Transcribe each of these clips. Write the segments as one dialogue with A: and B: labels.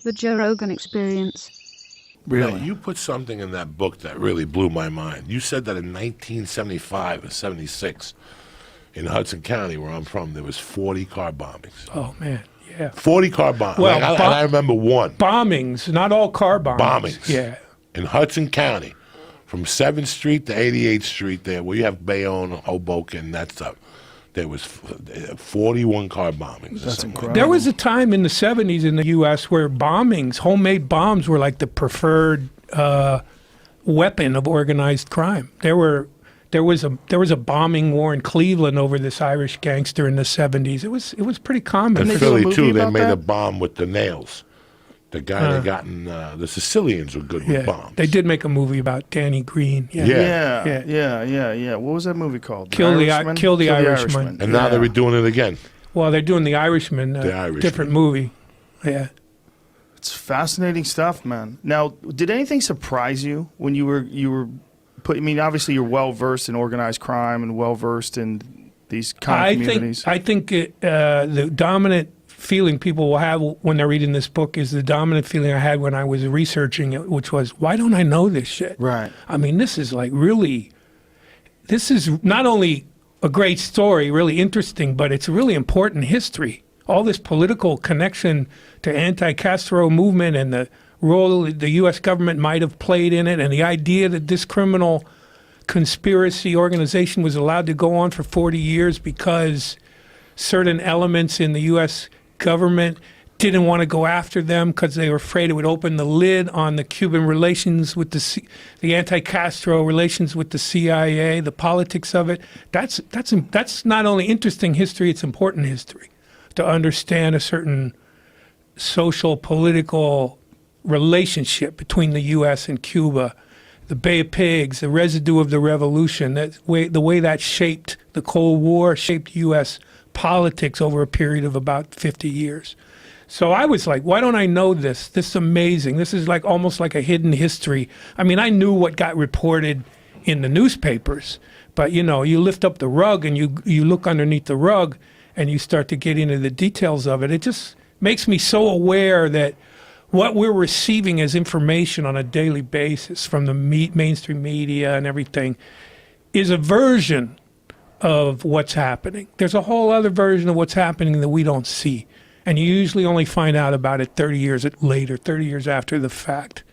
A: The Joe Rogan Experience.
B: Really?
C: Now, you put something in that book that really blew my mind. You said that in 1975 or 76, in Hudson County, where I'm from, there was 40 car bombings.
B: Oh, man, yeah.
C: 40 car bombings.
B: Well,
C: and I remember one.
B: Bombings, not all car bombings.
C: Bombings.
B: Yeah.
C: In Hudson County, from 7th Street to 88th Street there, where you have Bayonne, Hoboken, that stuff. There was 41 car bombings.
D: That's incredible.
B: There was a time in the 70s in the U.S. where bombings, homemade bombs, were like the preferred weapon of organized crime. There was a bombing war in Cleveland over this Irish gangster in the 70s. It was pretty common.
C: In Philly, too, they made
D: that?
C: a bomb with the nails. The guy that got in, the Sicilians were good with bombs.
B: They did make a movie about Danny Green. Yeah.
D: Yeah. What was that movie called?
B: Kill the Irishman.
C: And now they're redoing it again.
B: Well, they're doing The Irishman, different movie. Yeah.
D: It's fascinating stuff, man. Now, did anything surprise you when you were put? I mean, obviously you're well versed in organized crime and well versed in these kind of communities.
B: I think the dominant feeling people will have when they're reading this book is the dominant feeling I had when I was researching it, which was, why don't I know this shit?
D: Right.
B: I mean, this is not only a great story, really interesting, but it's a really important history. All this political connection to anti-Castro movement and the role the U.S. government might have played in it, and the idea that this criminal conspiracy organization was allowed to go on for 40 years because certain elements in the U.S. government didn't want to go after them because they were afraid it would open the lid on the Cuban relations with the anti-Castro relations with the CIA, the politics of it. That's not only interesting history, it's important history to understand a certain social, political relationship between the U.S. and Cuba, the Bay of Pigs, the residue of the revolution, the way that shaped the Cold War, shaped U.S. politics over a period of about 50 years. So I was like, why don't I know this? This is amazing. This is like almost like a hidden history. I mean, I knew what got reported in the newspapers, but you lift up the rug and you look underneath the rug and you start to get into the details of it. It just makes me so aware that what we're receiving as information on a daily basis from the mainstream media and everything is a version of what's happening. There's a whole other version of what's happening that we don't see. And you usually only find out about it 30 years later, 30 years after the fact.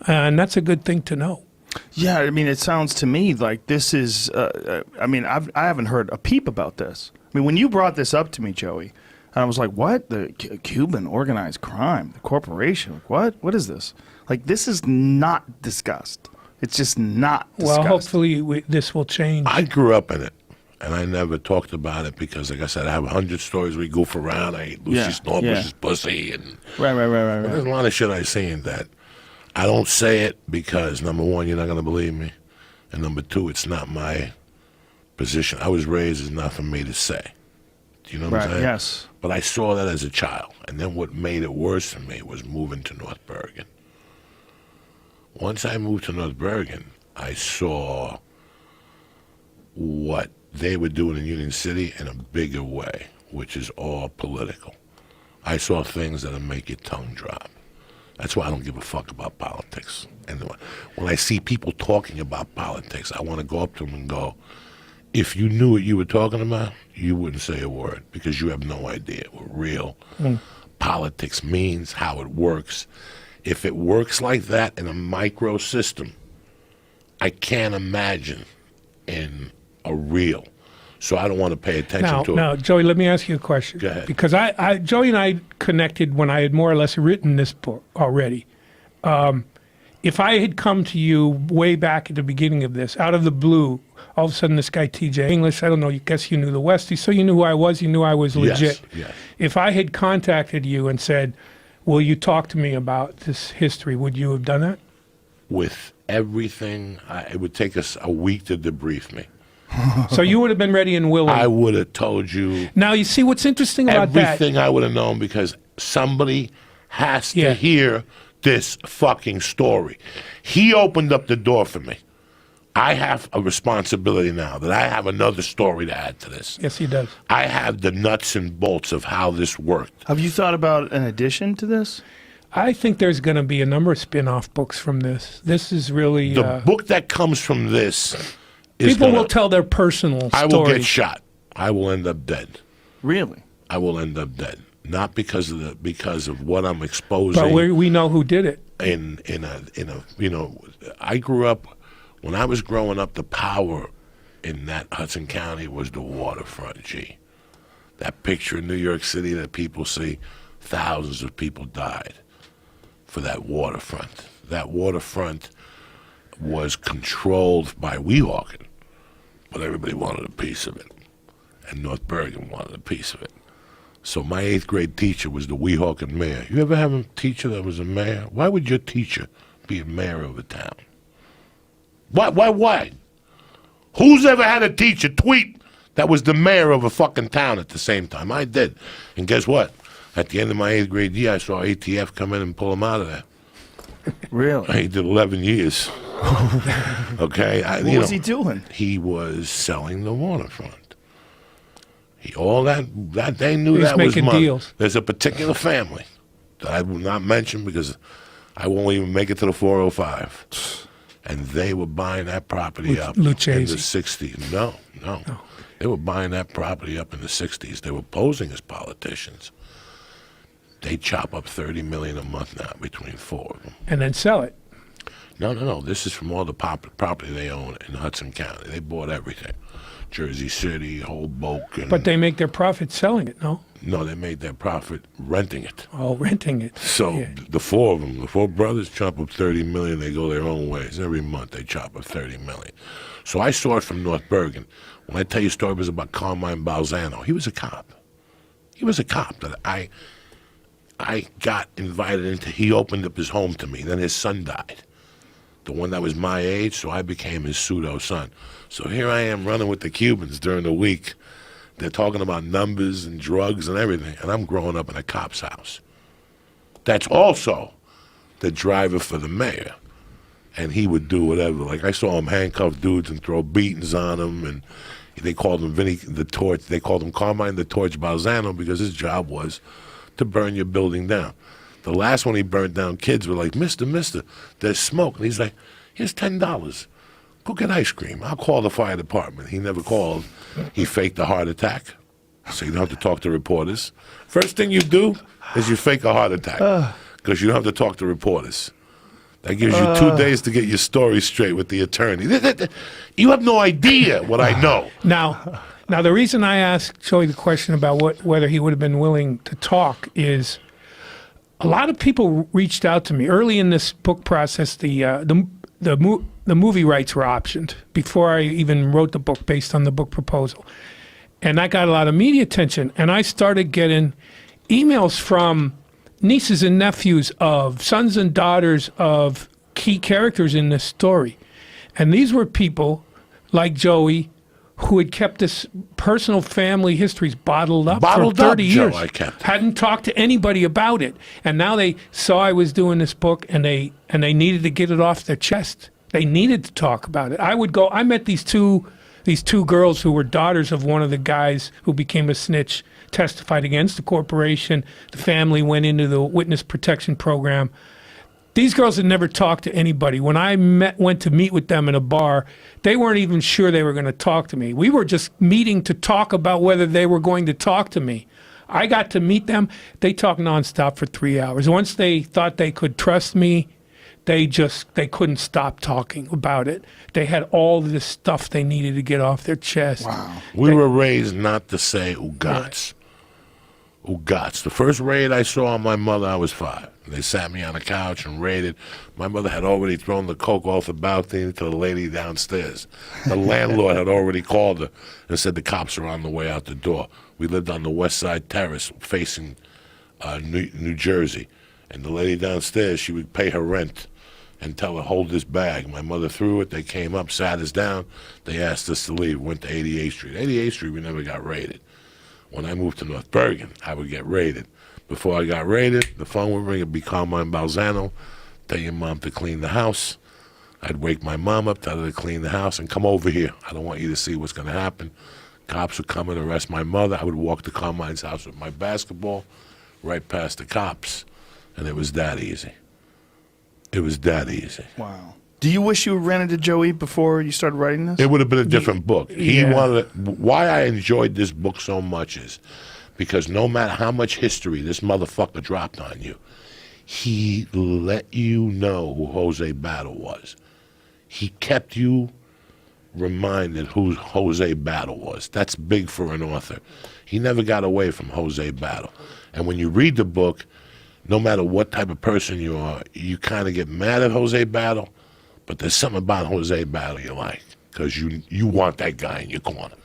B: And that's a good thing to know.
D: Yeah, I mean, it sounds to me like this is, I haven't heard a peep about this. I mean, when you brought this up to me, Joey, and I was like, what? The Cuban organized crime, the corporation, like, what? What is this? Like, this is not discussed. It's just not discussed.
B: Well, hopefully this will change.
C: I grew up in it, and I never talked about it because, like I said, I have 100 stories we goof around. I ate Lucy Stormbush's pussy. And
D: Right.
C: There's a lot of shit I say in that. I don't say it because, number one, you're not going to believe me. And number two, it's not my position. I was raised, it's not for me to say. Do you know what I'm saying?
D: Yes.
C: But I saw that as a child. And then what made it worse for me was moving to North Bergen. Once I moved to North Bergen, I saw what they were doing in Union City in a bigger way, which is all political. I saw things that'll make your tongue drop. That's why I don't give a fuck about politics. And when I see people talking about politics, I want to go up to them and go, if you knew what you were talking about, you wouldn't say a word because you have no idea what real politics means, how it works. If it works like that in a micro system, I can't imagine in a real. So I don't want to pay attention to it.
B: Now, Joey, let me ask you a question.
C: Go ahead.
B: Because Joey and I connected when I had more or less written this book already. If I had come to you way back at the beginning of this, out of the blue, all of a sudden this guy TJ English, I don't know, I guess you knew the Westie, so you knew who I was, you knew I was legit.
C: Yes.
B: If I had contacted you and said, will you talk to me about this history, would you have done that?
C: With everything, it would take us a week to debrief me.
B: So you would have been ready and willing.
C: I would have told you.
B: Now, you see what's interesting about
C: everything I would have known because somebody has to hear this fucking story. He opened up the door for me. I have a responsibility now that I have another story to add to this.
B: Yes, he does.
C: I have the nuts and bolts of how this worked.
D: Have you thought about an addition to this?
B: I think there's going to be a number of spin-off books from this. This is really
C: The book that comes from this is
B: people will tell their personal
C: I
B: story.
C: will get shot. I will end up dead.
D: Really?
C: I will end up dead. Not because of what I'm exposing.
B: But we know who did it.
C: In a I grew up, when I was growing up, the power in that Hudson County was the waterfront. G, that picture in New York City that people see, thousands of people died for that waterfront. That waterfront was controlled by Weehawken, but everybody wanted a piece of it, and North Bergen wanted a piece of it. So my 8th grade teacher was the Weehawken mayor. You ever have a teacher that was a mayor? Why would your teacher be a mayor of a town? Why? Who's ever had a teacher tweet that was the mayor of a fucking town at the same time? I did. And guess what? At the end of my 8th grade year, I saw ATF come in and pull him out of there.
D: Really?
C: He did 11 years. Okay?
D: What was he doing?
C: He was selling the waterfront. All that they knew
B: He's
C: that was
B: making
C: money.
B: deals.
C: There's a particular family that I will not mention because I won't even make it to the 405. And they were buying that property up in the
B: Lucchese.
C: 60s. No. They were buying that property up in the 60s. They were posing as politicians. They chop up $30 million a month now between 4 of them.
B: And then sell it.
C: No. This is from all the property they own in Hudson County. They bought everything. Jersey City, Hoboken.
B: But they make their profit selling it, no?
C: No, they made their profit renting it.
B: Oh, renting it.
C: So
B: Yeah.
C: the 4 of them, the 4 brothers, chop up $30 million. They go their own ways. Every month they chop up $30 million. So I saw it from North Bergen. When I tell you a story, it was about Carmine Balzano. He was a cop. He was a cop that I got invited into. He opened up his home to me. Then his son died, the one that was my age, so I became his pseudo son. So here I am running with the Cubans during the week. They're talking about numbers and drugs and everything, and I'm growing up in a cop's house. That's also the driver for the mayor, and he would do whatever. Like I saw him handcuff dudes and throw beatings on them, and they called him Vinny the Torch. They called him Carmine the Torch Balzano because his job was to burn your building down. The last one he burned down, kids were like, Mister, there's smoke. And he's like, here's $10. Go get ice cream. I'll call the fire department. He never called. He faked a heart attack, so you don't have to talk to reporters. First thing you do is you fake a heart attack because you don't have to talk to reporters. That gives you 2 days to get your story straight with the attorney. You have no idea what I know.
B: Now, the reason I asked Joey the question about whether he would have been willing to talk is a lot of people reached out to me early in this book process. The movie rights were optioned before I even wrote the book based on the book proposal. And I got a lot of media attention. And I started getting emails from nieces and nephews of sons and daughters of key characters in this story. And these were people like Joey who had kept this personal family histories bottled up for 30 years.
C: Joe, I kept.
B: Hadn't talked to anybody about it. And now they saw I was doing this book and they needed to get it off their chest. They needed to talk about it. I met these two girls who were daughters of one of the guys who became a snitch, testified against the corporation. The family went into the witness protection program. These girls had never talked to anybody. When I went to meet with them in a bar, they weren't even sure they were going to talk to me. We were just meeting to talk about whether they were going to talk to me. I got to meet them. They talked nonstop for 3 hours. Once they thought they could trust me, they couldn't stop talking about it. They had all this stuff they needed to get off their chest.
D: Wow.
C: We were raised not to say ugats. Ugats. The first raid I saw on my mother, I was 5. They sat me on a couch and raided. My mother had already thrown the coke off the balcony to the lady downstairs. The landlord had already called her and said the cops are on the way out the door. We lived on the West Side Terrace facing New Jersey. And the lady downstairs, she would pay her rent and tell her, hold this bag. My mother threw it. They came up, sat us down. They asked us to leave. Went to 88th Street. 88th Street, we never got raided. When I moved to North Bergen, I would get raided. Before I got raided, the phone would ring. It'd be Carmine Balzano. Tell your mom to clean the house. I'd wake my mom up, tell her to clean the house, and come over here. I don't want you to see what's going to happen. Cops would come and arrest my mother. I would walk to Carmine's house with my basketball, right past the cops. And it was that easy. It was that easy.
D: Wow. Do you wish you ran into Joey before you started writing this?
C: It would have been a different book. He
B: Yeah.
C: wanted. Why I enjoyed this book so much is because no matter how much history this motherfucker dropped on you, he let you know who Jose Battle was. He kept you reminded who Jose Battle was. That's big for an author. He never got away from Jose Battle. And when you read the book, no matter what type of person you are, you kind of get mad at Jose Battle, but there's something about Jose Battle you like because you want that guy in your corner.